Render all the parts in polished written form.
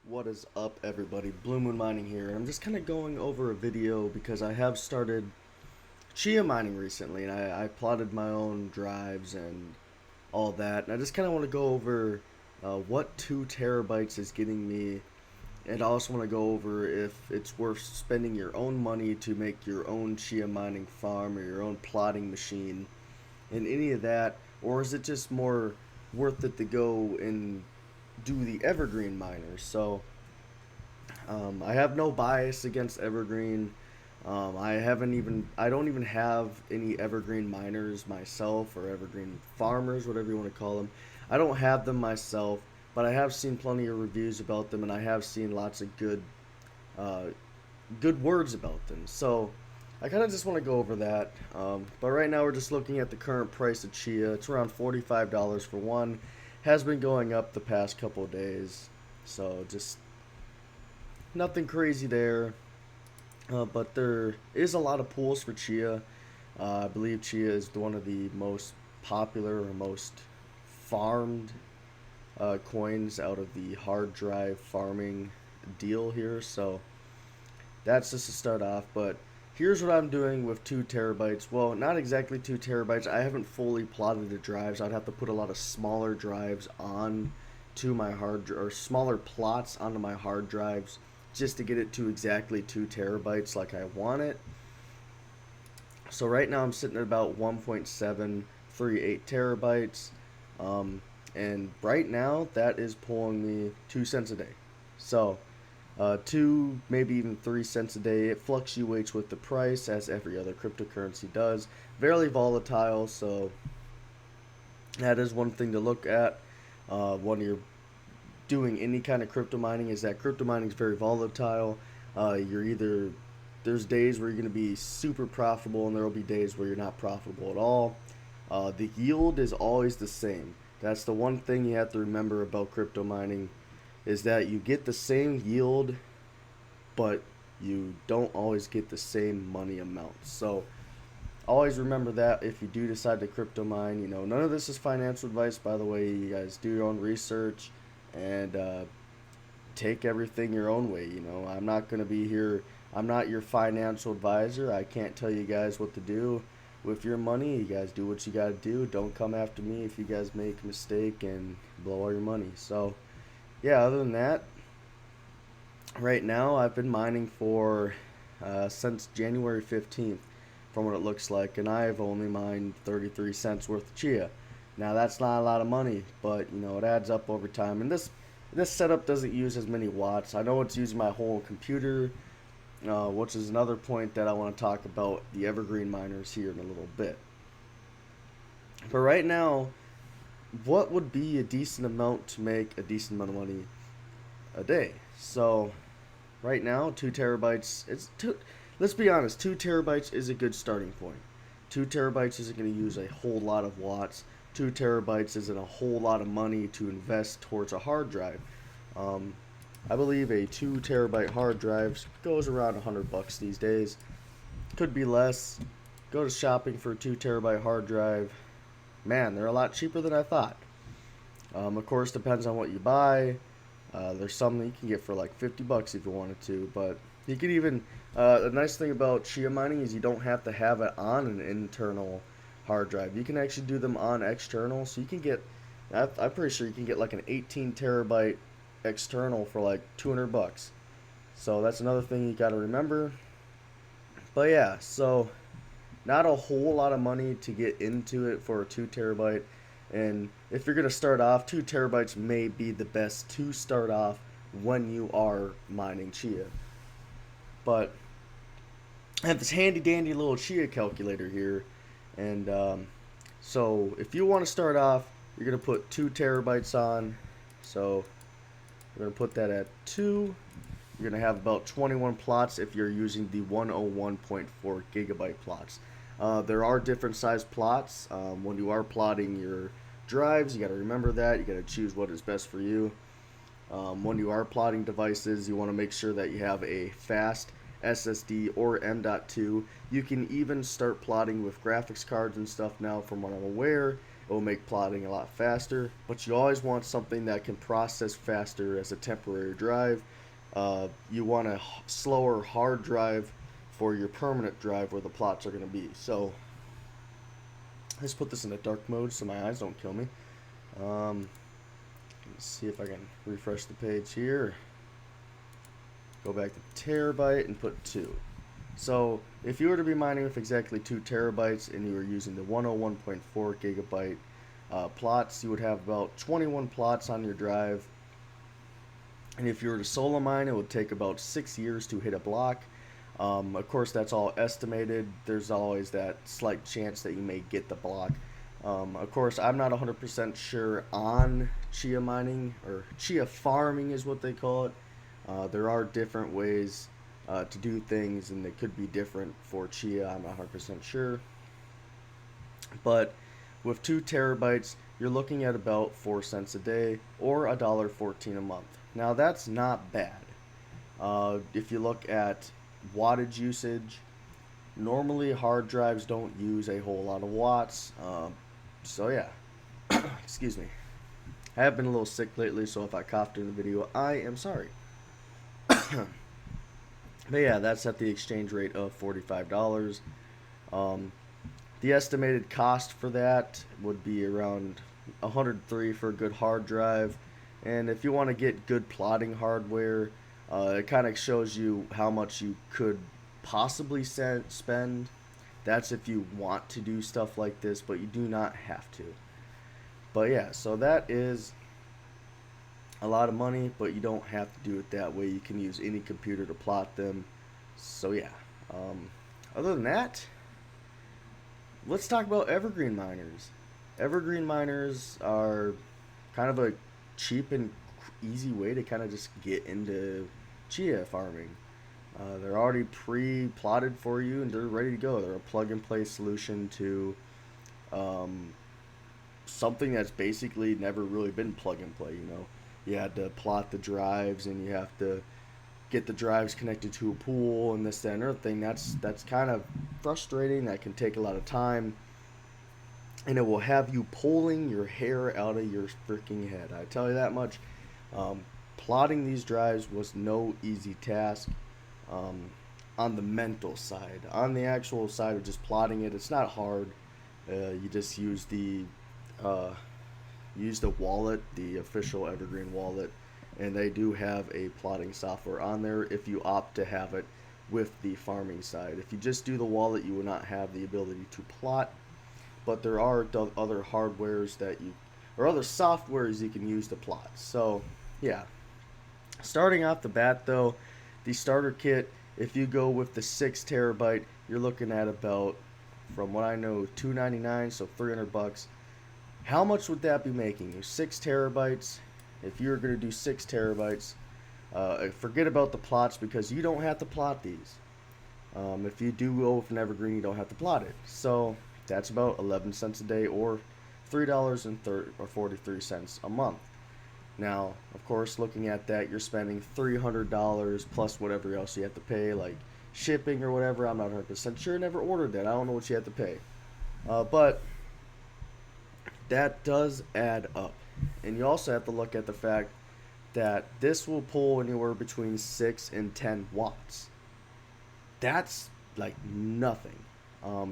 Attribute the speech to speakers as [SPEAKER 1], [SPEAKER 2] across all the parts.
[SPEAKER 1] What is up, everybody? Blue Moon Mining here, and I'm just kind of going over a video because I have started Chia mining recently, and I plotted my own drives and all that, and I just kind of want to go over what 2 terabytes is getting me, and I also want to go over if it's worth spending your own money to make your own Chia mining farm or your own plotting machine, and any of that, or is it just more worth it to go and do the EverGreen Miners? I have no bias against Evergreen. I don't even have any Evergreen miners myself or Evergreen farmers, whatever you want to call them. I don't have them myself, but I have seen plenty of reviews about them, and I have seen lots of uh, good words about them. So I kind of just want to go over that. But right now we're just looking at the current price of Chia. It's around $45 for one. Has been going up the past couple of days. So just nothing crazy there. But there is a lot of pools for Chia. I believe Chia is one of the most popular or most farmed coins out of the hard drive farming deal here. So that's just to start off. But here's what I'm doing with 2 terabytes. Well, not exactly 2 terabytes. I haven't fully plotted the drives. I'd have to put a lot of smaller drives on to my or smaller plots onto my hard drives just to get it to exactly 2 terabytes like I want it. So right now I'm sitting at about 1.738 terabytes. And right now that is pulling me 2 cents a day. So 2, maybe even 3 cents a day. It fluctuates with the price as every other cryptocurrency does. Very volatile, so that is one thing to look at when you're doing any kind of crypto mining. Is that crypto mining is very volatile. You're either there's days where you're going to be super profitable, and there will be days where you're not profitable at all. The yield is always the same. That's the one thing you have to remember about crypto mining, is that you get the same yield, but you don't always get the same money amount. So always remember that if you do decide to crypto mine. None of this is financial advice, by the way. You guys do your own research and take everything your own way. I'm not going to be here. I'm not your financial advisor. I can't tell you guys what to do with your money. You guys do what you got to do. Don't come after me if you guys make a mistake and blow all your money. So yeah, other than that, right now I've been mining for since January 15th, from what it looks like, and I've only mined 33 cents worth of Chia. Now that's not a lot of money, but it adds up over time. And this setup doesn't use as many watts. I know it's using my whole computer, which is another point that I want to talk about the Evergreen miners here in a little bit. But right now, what would be a decent amount to make a decent amount of money a day? So right now, 2 terabytes. Let's be honest. 2 terabytes is a good starting point. 2 terabytes isn't going to use a whole lot of watts. 2 terabytes isn't a whole lot of money to invest towards a hard drive. I believe a 2 terabyte hard drive goes around $100 these days. Could be less. Go to shopping for a 2 terabyte hard drive. Man, they're a lot cheaper than I thought. Of course, depends on what you buy. There's some that you can get for like $50 if you wanted to, but you could even. The nice thing about Chia mining is you don't have to have it on an internal hard drive. You can actually do them on external, so you can get. I'm pretty sure you can get like an 18 terabyte external for like $200. So that's another thing you got to remember. But yeah, so not a whole lot of money to get into it for a 2 terabyte. And if you're going to start off, 2 terabytes may be the best to start off when you are mining Chia. But I have this handy dandy little Chia calculator here. And so if you want to start off, you're going to put 2 terabytes on. So we're going to put that at 2. You're going to have about 21 plots if you're using the 101.4 gigabyte plots. There are different size plots. When you are plotting your drives, you got to remember that. You got to choose what is best for you. When you are plotting devices, you want to make sure that you have a fast SSD or M.2. You can even start plotting with graphics cards and stuff now, from what I'm aware. It will make plotting a lot faster, but you always want something that can process faster as a temporary drive. You want a slower hard drive for your permanent drive where the plots are going to be. So let's put this in a dark mode so my eyes don't kill me. Let's see if I can refresh the page here. Go back to terabyte and put 2. So if you were to be mining with exactly 2 terabytes and you were using the 101.4 gigabyte plots, you would have about 21 plots on your drive. And if you were to solo mine, it would take about 6 years to hit a block. Of course, that's all estimated. There's always that slight chance that you may get the block. Of course, I'm not 100% sure on Chia mining, or Chia farming is what they call it. There are different ways to do things, and they could be different for Chia. I'm not 100% sure. But with 2 terabytes, you're looking at about 4 cents a day or $1.14 a month. Now, that's not bad. If you look at wattage usage, normally hard drives don't use a whole lot of watts. So yeah, excuse me. I have been a little sick lately, so if I coughed in the video, I am sorry. But yeah, that's at the exchange rate of $45. The estimated cost for that would be around $103 for a good hard drive. And if you want to get good plotting hardware, it kind of shows you how much you could possibly spend. That's if you want to do stuff like this, but you do not have to. But yeah, so that is a lot of money, but you don't have to do it that way. You can use any computer to plot them. So yeah, other than that, let's talk about EverGreen Miners. EverGreen Miners are kind of a cheap and easy way to kind of just get into Chia farming. They're already pre-plotted for you, and they're ready to go. They're a plug-and-play solution to something that's basically never really been plug-and-play. You know, you had to plot the drives, and you have to get the drives connected to a pool, and this, that, and other thing. That's kind of frustrating. That can take a lot of time, and it will have you pulling your hair out of your freaking head. I tell you that much. Plotting these drives was no easy task. On the mental side, on the actual side of just plotting it, it's not hard. You just use the wallet, the official EverGreen wallet, and they do have a plotting software on there if you opt to have it with the farming side. If you just do the wallet, you will not have the ability to plot, but there are other hardwares or other softwares you can use to plot. So yeah, starting off the bat though, the starter kit, if you go with the 6 terabyte, you're looking at about, from what I know, $299, so $300. How much would that be making you? 6 terabytes. If you're going to do 6 terabytes, forget about the plots, because you don't have to plot these. If you do go with an EverGreen, you don't have to plot it. So that's about 11 cents a day, or $3.43 a month. Now, of course, looking at that, you're spending $300 plus whatever else you have to pay, like shipping or whatever. I'm not 100% sure. Never ordered that. I don't know what you have to pay. But that does add up. And you also have to look at the fact that this will pull anywhere between 6 and 10 watts. That's like nothing.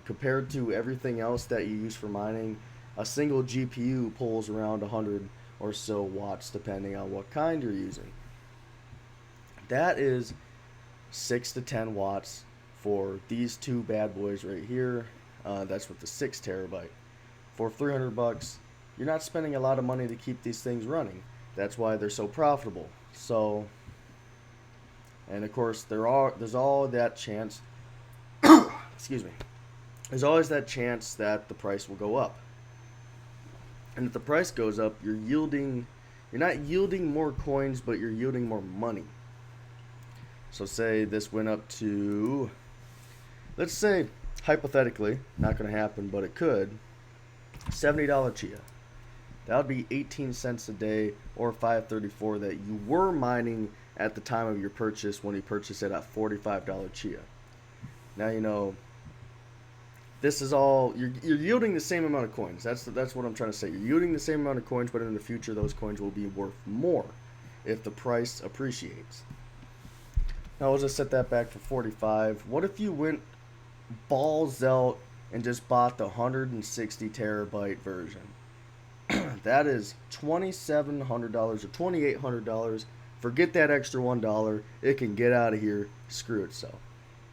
[SPEAKER 1] Compared to everything else that you use for mining, a single GPU pulls around 100 or so watts depending on what kind you're using. That is 6 to 10 watts for these two bad boys right here. That's with the 6 terabyte. For $300, you're not spending a lot of money to keep these things running. That's why they're so profitable. So, and of course, there's all that chance. Excuse me. There's always that chance that the price will go up. And if the price goes up, you're not yielding more coins, but you're yielding more money. So say this went up to, let's say, hypothetically, not going to happen, but it could, $70 Chia. That would be 18 cents a day, or $5.34 that you were mining at the time of your purchase when you purchased it at $45 Chia. Now, you know, this is all you're yielding the same amount of coins. That's what I'm trying to say. You're yielding the same amount of coins, but in the future those coins will be worth more if the price appreciates. Now we'll just set that back for 45. What if you went balls out and just bought the 160 terabyte version? That is $2,700 or $2,800. Forget that extra $1. It can get out of here. Screw itself.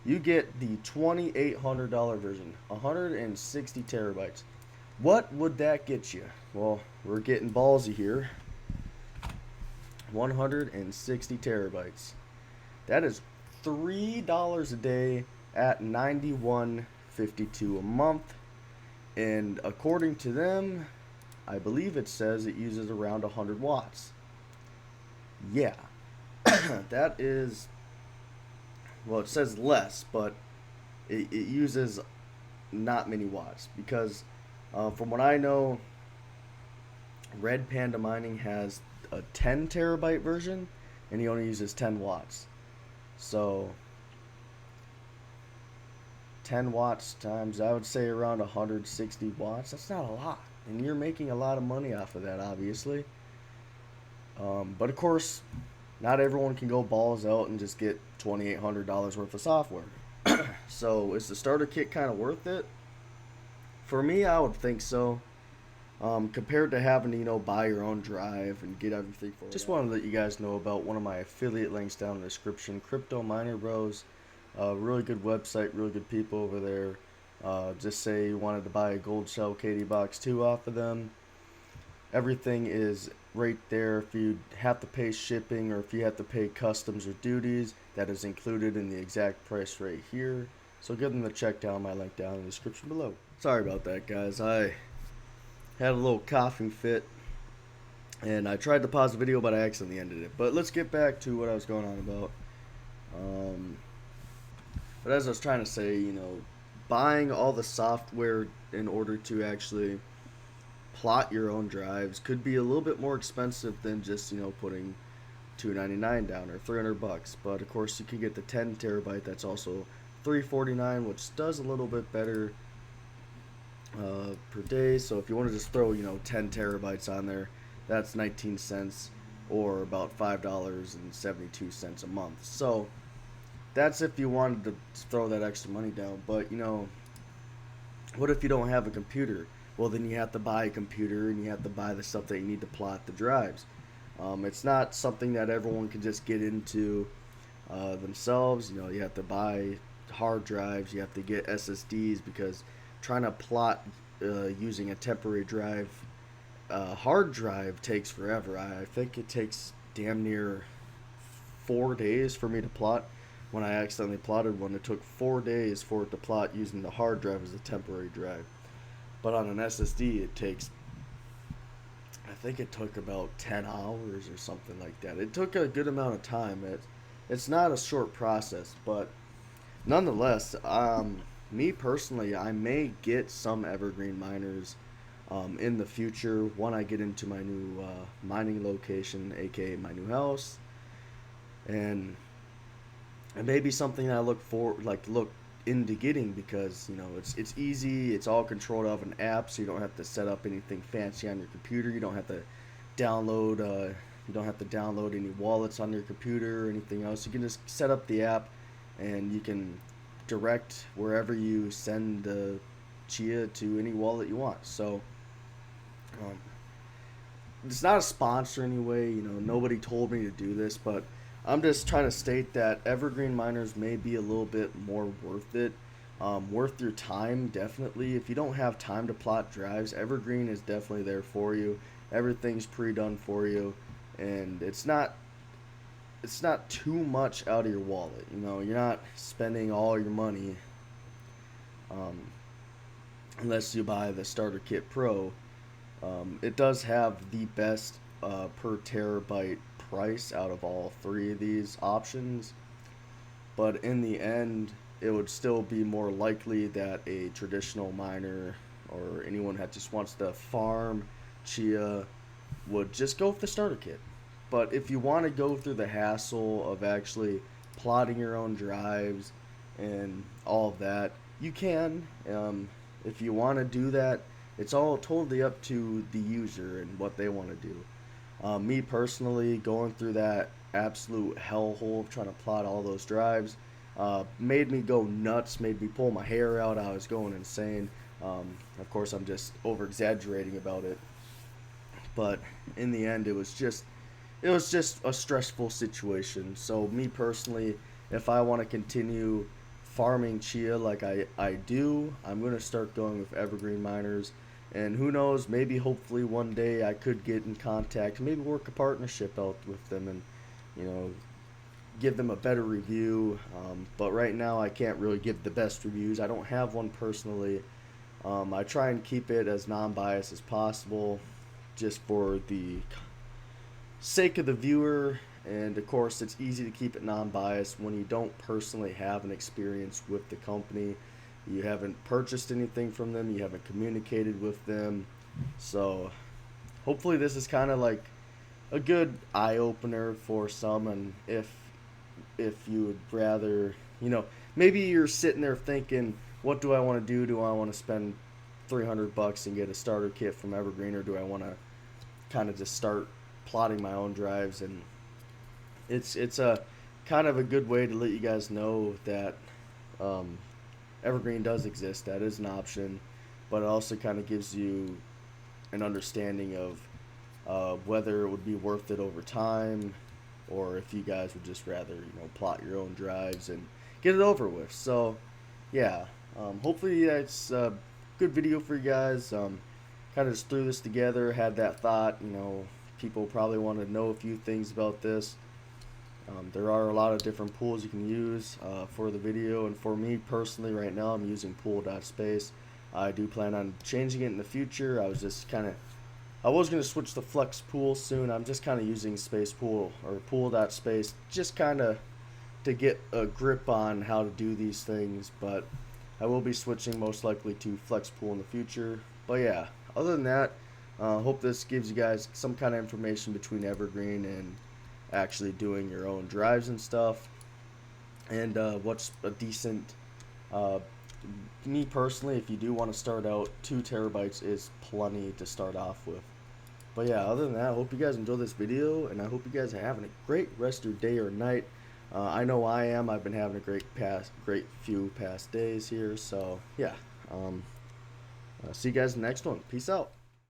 [SPEAKER 1] You get the $2,800 version, 160 terabytes. What would that get you? Well, we're getting ballsy here. 160 terabytes. That is $3 a day at $91.52 a month. And according to them, I believe it says it uses around 100 watts. Yeah, that is, well, it says less, but it uses not many watts because from what I know, Red Panda Mining has a 10 terabyte version and he only uses 10 watts. So 10 watts times, I would say around 160 watts. That's not a lot. And you're making a lot of money off of that, obviously. But of course, not everyone can go balls out and just get $2,800 worth of software. So is the starter kit kind of worth it? For me, I would think so. Compared to having to, buy your own drive and get everything for it. Just wanted to let you guys know about one of my affiliate links down in the description. Crypto Miner Bros. Really good website, really good people over there. Just say you wanted to buy a Gold Shell KD Box 2 off of them. Everything is right there. If you have to pay shipping or if you have to pay customs or duties, that is included in the exact price right here. So give them a check down, my link down in the description below. Sorry about that, guys. I had a little coughing fit and I tried to pause the video, but I accidentally ended it. But let's get back to what I was going on about. But as I was trying to say, buying all the software in order to actually plot your own drives could be a little bit more expensive than just putting $299 down or $300. But of course you can get the 10 terabyte. That's also $349, which does a little bit better per day. So if you want to just throw 10 terabytes on there, that's 19 cents or about $5.72 a month. So that's if you wanted to throw that extra money down. But what if you don't have a computer? Well, then you have to buy a computer and you have to buy the stuff that you need to plot the drives. It's not something that everyone can just get into themselves. You have to buy hard drives, you have to get SSDs, because trying to plot using a temporary drive, hard drive, takes forever. I think it takes damn near 4 days for me to plot. When I accidentally plotted one, it took 4 days for it to plot using the hard drive as a temporary drive. But on an SSD, it takes, I think it took about 10 hours or something like that. It took a good amount of time. It's not a short process, but nonetheless, me personally, I may get some EverGreen Miners in the future when I get into my new mining location, aka my new house. And it may be something that I look into getting, because it's easy. It's all controlled out of an app, so you don't have to set up anything fancy on your computer. You don't have to download any wallets on your computer or anything else. You can just set up the app and you can direct wherever you send the Chia to any wallet you want. So it's not a sponsor anyway. Nobody told me to do this, but I'm just trying to state that EverGreen Miners may be a little bit more worth it. Worth your time, definitely. If you don't have time to plot drives, EverGreen is definitely there for you. Everything's pre-done for you, and it's not too much out of your wallet. You're not spending all your money unless you buy the Starter Kit Pro. It does have the best per terabyte price out of all three of these options, but in the end it would still be more likely that a traditional miner or anyone that just wants to farm Chia would just go with the starter kit. But if you want to go through the hassle of actually plotting your own drives and all of that, you can. if you want to do that, it's all totally up to the user and what they want to do. Me personally, going through that absolute hellhole of trying to plot all those drives made me go nuts, made me pull my hair out. I was going insane. Of course, I'm just over exaggerating about it, but in the end, it was just a stressful situation. So me personally, if I want to continue farming Chia like I do, I'm gonna start going with EverGreen Miners. And who knows, maybe hopefully one day I could get in contact, maybe work a partnership out with them and, you know, give them a better review. But right now I can't really give the best reviews. I don't have one personally. I try and keep it as non-biased as possible, just for the sake of the viewer. And of course, it's easy to keep it non-biased when you don't personally have an experience with the company. You haven't purchased anything from them. You haven't communicated with them. So hopefully, this is kind of like a good eye opener for some. And if you would rather, maybe you're sitting there thinking, what do I want to do? Do I want to spend $300 and get a starter kit from Evergreen, or do I want to kind of just start plotting my own drives? And it's a kind of a good way to let you guys know that um, Evergreen does exist. That is an option, but it also kind of gives you an understanding of whether it would be worth it over time, or if you guys would just rather plot your own drives and get it over with. So yeah, hopefully that's a good video for you guys. Kind of just threw this together, had that thought. People probably want to know a few things about this. There are a lot of different pools you can use for the video, and for me personally right now I'm using pool.space. I do plan on changing it in the future. I was going to switch to flex pool soon. I'm just kind of using space pool or pool.space just kind of to get a grip on how to do these things, but I will be switching most likely to flex pool in the future. But yeah, other than that, hope this gives you guys some kind of information between Evergreen and actually doing your own drives and stuff, and what's a decent me personally, if you do want to start out, 2 terabytes is plenty to start off with. But yeah, other than that, I hope you guys enjoyed this video, and I hope you guys are having a great rest of your day or night. I know I am. I've been having a great few past days here. So yeah, see you guys in the next one. Peace out.